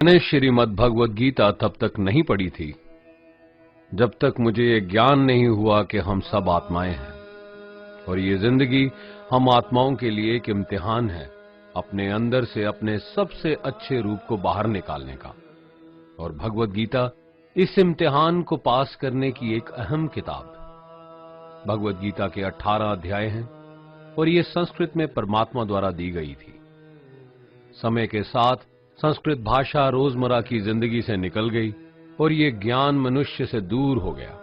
मैंने श्रीमद् भगवद गीता तब तक नहीं पढ़ी थी जब तक मुझे ये ज्ञान नहीं हुआ कि हम सब आत्माएं हैं और ये जिंदगी हम आत्माओं के लिए एक इम्तिहान है अपने अंदर से अपने सबसे अच्छे रूप को बाहर निकालने का। और भगवद गीता इस इम्तिहान को पास करने की एक अहम किताब। भगवद गीता के 18 अध्याय हैं और ये संस्कृत में परमात्मा द्वारा दी गई थी। समय के साथ संस्कृत भाषा रोजमर्रा की जिंदगी से निकल गई और ये ज्ञान मनुष्य से दूर हो गया।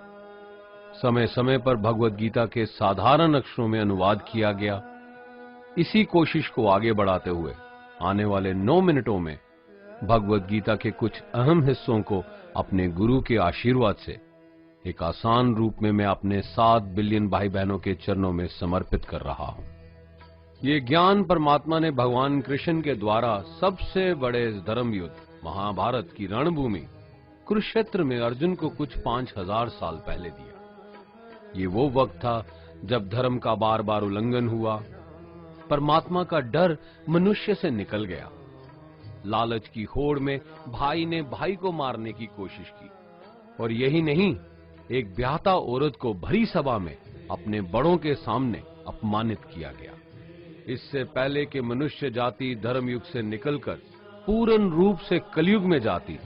समय समय पर भगवद गीता के साधारण अक्षरों में अनुवाद किया गया। इसी कोशिश को आगे बढ़ाते हुए आने वाले 9 मिनटों में भगवद गीता के कुछ अहम हिस्सों को अपने गुरु के आशीर्वाद से एक आसान रूप में मैं अपने 7 बिलियन भाई बहनों के चरणों में समर्पित कर रहा हूं। ये ज्ञान परमात्मा ने भगवान कृष्ण के द्वारा सबसे बड़े धर्म युद्ध महाभारत की रणभूमि कुरुक्षेत्र में अर्जुन को कुछ 5000 साल पहले दिया। ये वो वक्त था जब धर्म का बार बार उल्लंघन हुआ, परमात्मा का डर मनुष्य से निकल गया। लालच की होड़ में भाई ने भाई को मारने की कोशिश की और यही नहीं, एक ब्याहता औरत को भरी सभा में अपने बड़ों के सामने अपमानित किया गया। इससे पहले कि मनुष्य जाति धर्म युग से निकलकर पूर्ण रूप से कलयुग में जाती,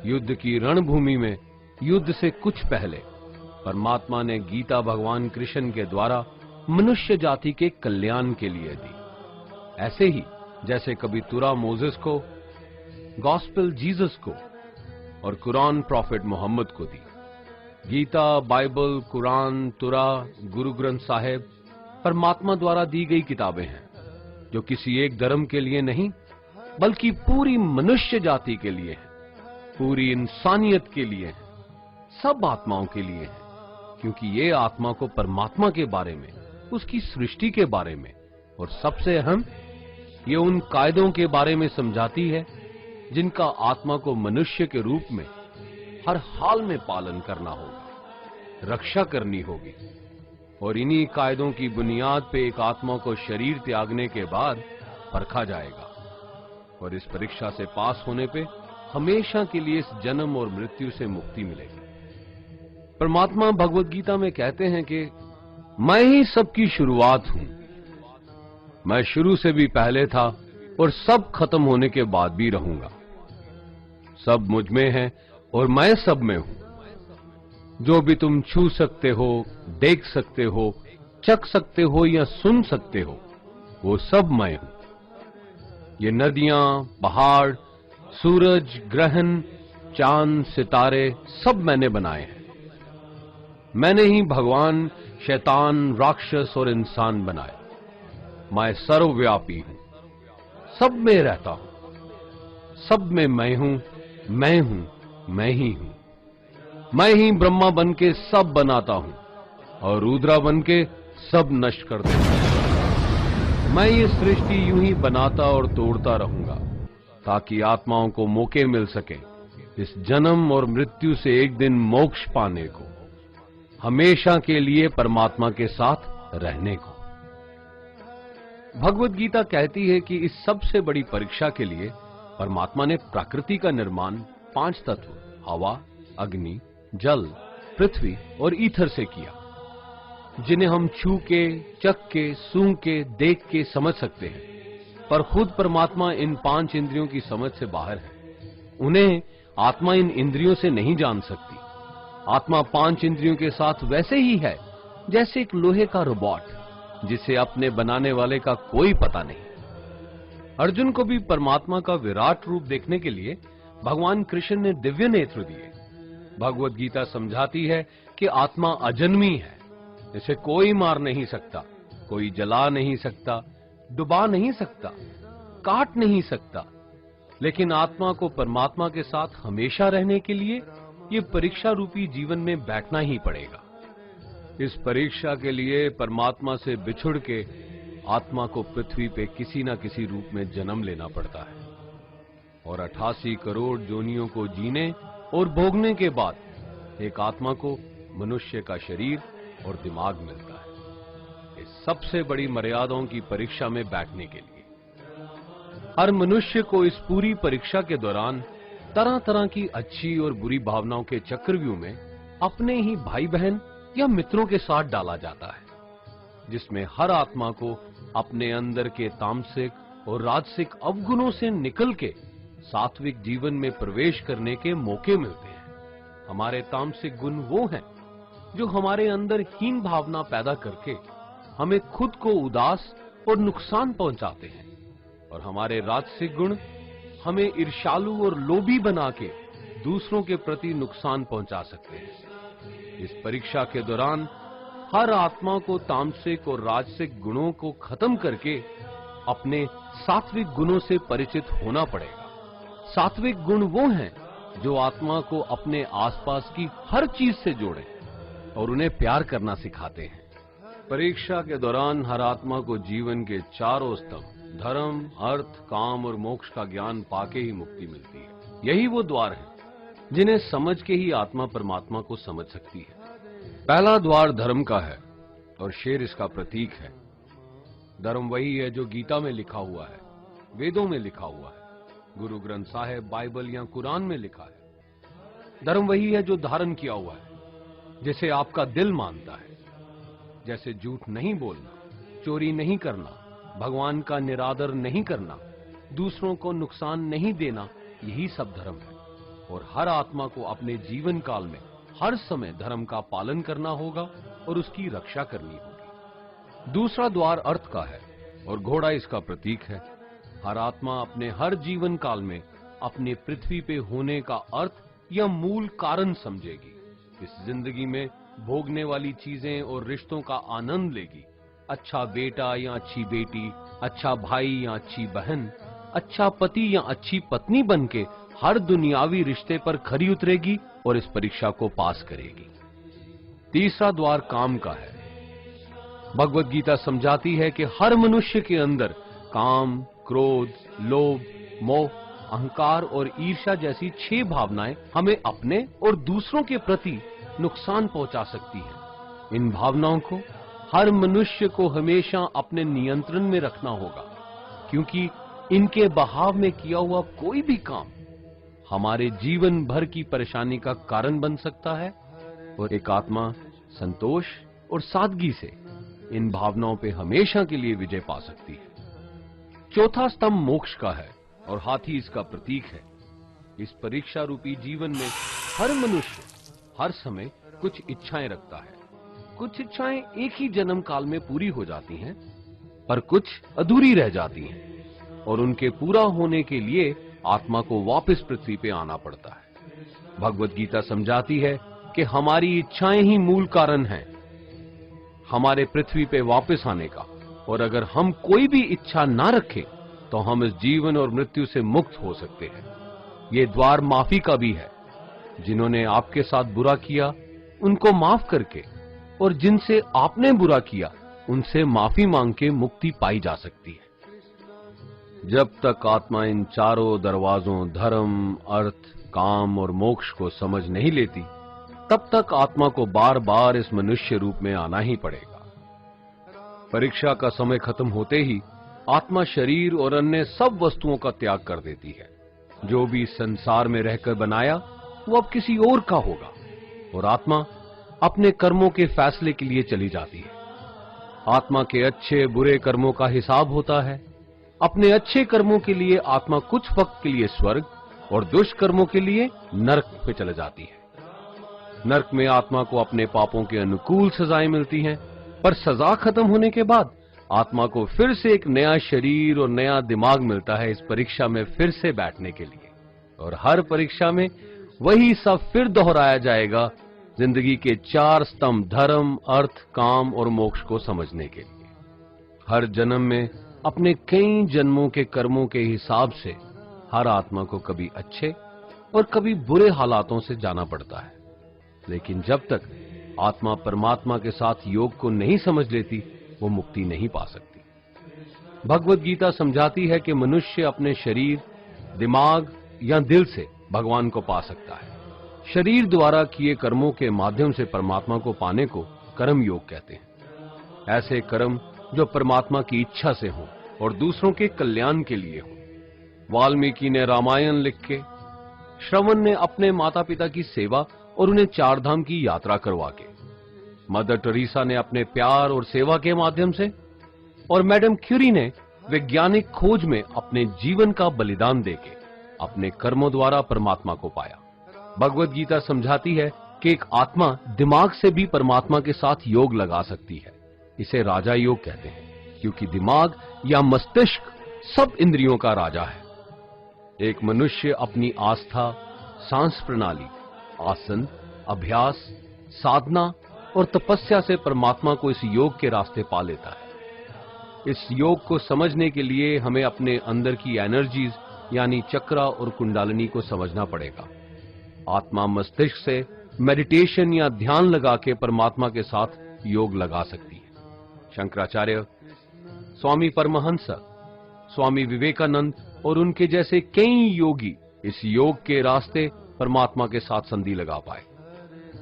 युद्ध की रणभूमि में युद्ध से कुछ पहले परमात्मा ने गीता भगवान कृष्ण के द्वारा मनुष्य जाति के कल्याण के लिए दी। ऐसे ही जैसे कभी तुरा मोसेस को, गॉस्पेल जीसस को और कुरान प्रॉफिट मोहम्मद को दी। गीता, बाइबल, कुरान, तुरा, गुरु ग्रंथ साहिब परमात्मा द्वारा दी गई किताबें हैं जो किसी एक धर्म के लिए नहीं बल्कि पूरी मनुष्य जाति के लिए है, पूरी इंसानियत के लिए है, सब आत्माओं के लिए है। क्योंकि ये आत्मा को परमात्मा के बारे में, उसकी सृष्टि के बारे में और सबसे अहम ये उन कायदों के बारे में समझाती है जिनका आत्मा को मनुष्य के रूप में हर हाल में पालन करना होगा, रक्षा करनी होगी। और इन्हीं कायदों की बुनियाद पे एक आत्मा को शरीर त्यागने के बाद परखा जाएगा और इस परीक्षा से पास होने पे हमेशा के लिए इस जन्म और मृत्यु से मुक्ति मिलेगी। परमात्मा भगवद गीता में कहते हैं कि मैं ही सबकी शुरुआत हूं, मैं शुरू से भी पहले था और सब खत्म होने के बाद भी रहूंगा। सब मुझ में है और मैं सब में हूं। जो भी तुम छू सकते हो, देख सकते हो, चख सकते हो या सुन सकते हो, वो सब मैं हूं। ये नदियां, पहाड़, सूरज, ग्रहण, चांद, सितारे सब मैंने बनाए हैं। मैंने ही भगवान, शैतान, राक्षस और इंसान बनाए। मैं सर्वव्यापी हूं, सब में रहता हूं, सब में मैं हूं, मैं ही हूं। मैं ही ब्रह्मा बन के सब बनाता हूं और रुद्रा बन के सब नष्ट कर देता हूं। मैं ये सृष्टि यूं ही बनाता और तोड़ता रहूंगा ताकि आत्माओं को मौके मिल सके इस जन्म और मृत्यु से एक दिन मोक्ष पाने को, हमेशा के लिए परमात्मा के साथ रहने को। भगवद गीता कहती है कि इस सबसे बड़ी परीक्षा के लिए परमात्मा ने प्रकृति का निर्माण 5 तत्व हवा, अग्नि, जल, पृथ्वी और ईथर से किया, जिन्हें हम छू के, चख के, सूंघ के, देख के समझ सकते हैं। पर खुद परमात्मा इन 5 इंद्रियों की समझ से बाहर है। उन्हें आत्मा इन इंद्रियों से नहीं जान सकती। आत्मा 5 इंद्रियों के साथ वैसे ही है जैसे एक लोहे का रोबोट जिसे अपने बनाने वाले का कोई पता नहीं। अर्जुन को भी परमात्मा का विराट रूप देखने के लिए भगवान कृष्ण ने दिव्य नेत्र दिए। भगवद गीता समझाती है कि आत्मा अजन्मी है, इसे कोई मार नहीं सकता, कोई जला नहीं सकता, डुबा नहीं सकता, काट नहीं सकता। लेकिन आत्मा को परमात्मा के साथ हमेशा रहने के लिए ये परीक्षा रूपी जीवन में बैठना ही पड़ेगा। इस परीक्षा के लिए परमात्मा से बिछुड़ के आत्मा को पृथ्वी पे किसी न किसी रूप में जन्म लेना पड़ता है और 88 करोड़ जोनियों को जीने और भोगने के बाद एक आत्मा को मनुष्य का शरीर और दिमाग मिलता है इस सबसे बड़ी मर्यादाओं की परीक्षा में बैठने के लिए। हर मनुष्य को इस पूरी परीक्षा के दौरान तरह तरह की अच्छी और बुरी भावनाओं के चक्रव्यूह में अपने ही भाई बहन या मित्रों के साथ डाला जाता है, जिसमें हर आत्मा को अपने अंदर के तामसिक और राजसिक अवगुणों से निकल के सात्विक जीवन में प्रवेश करने के मौके मिलते हैं। हमारे तामसिक गुण वो हैं जो हमारे अंदर हीन भावना पैदा करके हमें खुद को उदास और नुकसान पहुंचाते हैं, और हमारे राजसिक गुण हमें ईर्ष्यालु और लोभी बना के दूसरों के प्रति नुकसान पहुंचा सकते हैं। इस परीक्षा के दौरान हर आत्मा को तामसिक और राजसिक गुणों को खत्म करके अपने सात्विक गुणों से परिचित होना पड़ेगा। सात्विक गुण वो हैं जो आत्मा को अपने आसपास की हर चीज से जोड़े और उन्हें प्यार करना सिखाते हैं। परीक्षा के दौरान हर आत्मा को जीवन के चारों स्तंभ धर्म, अर्थ, काम और मोक्ष का ज्ञान पाके ही मुक्ति मिलती है। यही वो द्वार है जिन्हें समझ के ही आत्मा परमात्मा को समझ सकती है। पहला द्वार धर्म का है और शेर इसका प्रतीक है। धर्म वही है जो गीता में लिखा हुआ है, वेदों में लिखा हुआ है, गुरु ग्रंथ साहिब, बाइबल या कुरान में लिखा है। धर्म वही है जो धारण किया हुआ है, जिसे आपका दिल मानता है, जैसे झूठ नहीं बोलना, चोरी नहीं करना, भगवान का निरादर नहीं करना, दूसरों को नुकसान नहीं देना, यही सब धर्म है। और हर आत्मा को अपने जीवन काल में हर समय धर्म का पालन करना होगा और उसकी रक्षा करनी होगी। दूसरा द्वार अर्थ का है और घोड़ा इसका प्रतीक है। हर आत्मा अपने हर जीवन काल में अपने पृथ्वी पे होने का अर्थ या मूल कारण समझेगी। इस जिंदगी में भोगने वाली चीजें और रिश्तों का आनंद लेगी। अच्छा बेटा या अच्छी बेटी, अच्छा भाई या अच्छी बहन, अच्छा पति या अच्छी पत्नी बनके हर दुनियावी रिश्ते पर खरी उतरेगी और इस परीक्षा को पास करेगी। तीसरा द्वार काम का है। भगवत गीता समझाती है कि हर मनुष्य के अंदर काम, क्रोध, लोभ, मोह, अहंकार और ईर्ष्या जैसी 6 भावनाएं हमें अपने और दूसरों के प्रति नुकसान पहुंचा सकती हैं। इन भावनाओं को हर मनुष्य को हमेशा अपने नियंत्रण में रखना होगा, क्योंकि इनके बहाव में किया हुआ कोई भी काम हमारे जीवन भर की परेशानी का कारण बन सकता है। और एक आत्मा संतोष और सादगी से इन भावनाओं पे हमेशा के लिए विजय पा सकती है। चौथा स्तंभ मोक्ष का है और हाथी इसका प्रतीक है। इस परीक्षा रूपी जीवन में हर मनुष्य हर समय कुछ इच्छाएं रखता है। कुछ इच्छाएं एक ही जन्म काल में पूरी हो जाती हैं, पर कुछ अधूरी रह जाती हैं और उनके पूरा होने के लिए आत्मा को वापस पृथ्वी पे आना पड़ता है। भगवत गीता समझाती है कि हमारी इच्छाएं ही मूल कारण हैं हमारे पृथ्वी पे वापस आने का, और अगर हम कोई भी इच्छा ना रखें तो हम इस जीवन और मृत्यु से मुक्त हो सकते हैं। ये द्वार माफी का भी है। जिन्होंने आपके साथ बुरा किया उनको माफ करके और जिनसे आपने बुरा किया उनसे माफी मांग के मुक्ति पाई जा सकती है। जब तक आत्मा इन चारों दरवाजों धर्म, अर्थ, काम और मोक्ष को समझ नहीं लेती, तब तक आत्मा को बार बार इस मनुष्य रूप में आना ही पड़ेगा। परीक्षा का समय खत्म होते ही आत्मा शरीर और अन्य सब वस्तुओं का त्याग कर देती है। जो भी संसार में रहकर बनाया वो अब किसी और का होगा, और आत्मा अपने कर्मों के फैसले के लिए चली जाती है। आत्मा के अच्छे बुरे कर्मों का हिसाब होता है। अपने अच्छे कर्मों के लिए आत्मा कुछ वक्त के लिए स्वर्ग और दुष्कर्मों के लिए नरक पे चले जाती है। नरक में आत्मा को अपने पापों के अनुकूल सजाएं मिलती हैं, पर सजा खत्म होने के बाद आत्मा को फिर से एक नया शरीर और नया दिमाग मिलता है इस परीक्षा में फिर से बैठने के लिए। और हर परीक्षा में वही सब फिर दोहराया जाएगा, जिंदगी के 4 स्तंभ धर्म, अर्थ, काम और मोक्ष को समझने के लिए। हर जन्म में अपने कई जन्मों के कर्मों के हिसाब से हर आत्मा को कभी अच्छे और कभी बुरे हालातों से जाना पड़ता है। लेकिन जब तक आत्मा परमात्मा के साथ योग को नहीं समझ लेती, वो मुक्ति नहीं पा सकती। भगवत गीता समझाती है कि मनुष्य अपने शरीर, दिमाग या दिल से भगवान को पा सकता है। शरीर द्वारा किए कर्मों के माध्यम से परमात्मा को पाने को कर्म योग कहते हैं। ऐसे कर्म जो परमात्मा की इच्छा से हों और दूसरों के कल्याण के लिए हों। वाल्मीकि ने रामायण लिख के श्रवण ने अपने माता पिता की सेवा और उन्हें चार धाम की यात्रा करवा के, मदर टेरेसा ने अपने प्यार और सेवा के माध्यम से, और मैडम क्यूरी ने वैज्ञानिक खोज में अपने जीवन का बलिदान देके अपने कर्मों द्वारा परमात्मा को पाया। भगवत गीता समझाती है कि एक आत्मा दिमाग से भी परमात्मा के साथ योग लगा सकती है। इसे राजा योग कहते हैं, क्योंकि दिमाग या मस्तिष्क सब इंद्रियों का राजा है। एक मनुष्य अपनी आस्था, सांस प्रणाली, आसन, अभ्यास, साधना और तपस्या से परमात्मा को इस योग के रास्ते पा लेता है। इस योग को समझने के लिए हमें अपने अंदर की एनर्जीज यानी चक्रा और कुंडालिनी को समझना पड़ेगा। आत्मा मस्तिष्क से मेडिटेशन या ध्यान लगा के परमात्मा के साथ योग लगा सकती है। शंकराचार्य, स्वामी परमहंस, स्वामी विवेकानंद और उनके जैसे कई योगी इस योग के रास्ते परमात्मा के साथ संधि लगा पाए।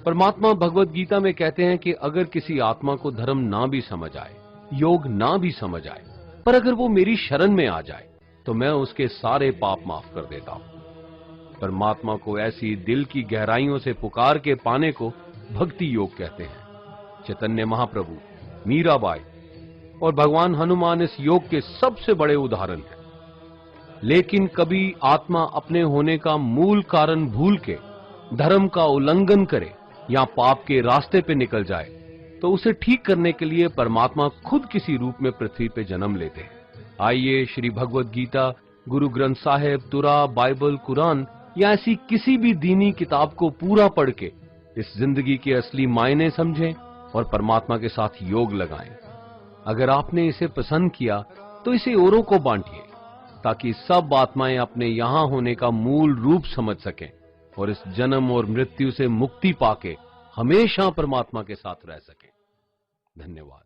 परमात्मा भगवत गीता में कहते हैं कि अगर किसी आत्मा को धर्म ना भी समझ आए, योग ना भी समझ आए, पर अगर वो मेरी शरण में आ जाए तो मैं उसके सारे पाप माफ कर देता हूं। परमात्मा को ऐसी दिल की गहराइयों से पुकार के पाने को भक्ति योग कहते हैं। चैतन्य महाप्रभु, मीराबाई और भगवान हनुमान इस योग के सबसे बड़े उदाहरण हैं। लेकिन कभी आत्मा अपने होने का मूल कारण भूल के धर्म का उल्लंघन करे या पाप के रास्ते पे निकल जाए तो उसे ठीक करने के लिए परमात्मा खुद किसी रूप में पृथ्वी पे जन्म लेते हैं। आइए श्री भगवत गीता, गुरु ग्रंथ साहिब, तुरा, बाइबल, कुरान या ऐसी किसी भी दीनी किताब को पूरा पढ़ के इस जिंदगी के असली मायने समझें और परमात्मा के साथ योग लगाएं। अगर आपने इसे पसंद किया तो इसे औरों को बांटिए ताकि सब आत्माएं अपने यहां होने का मूल रूप समझ सकें और इस जन्म और मृत्यु से मुक्ति पाके हमेशा परमात्मा के साथ रह सकें। धन्यवाद।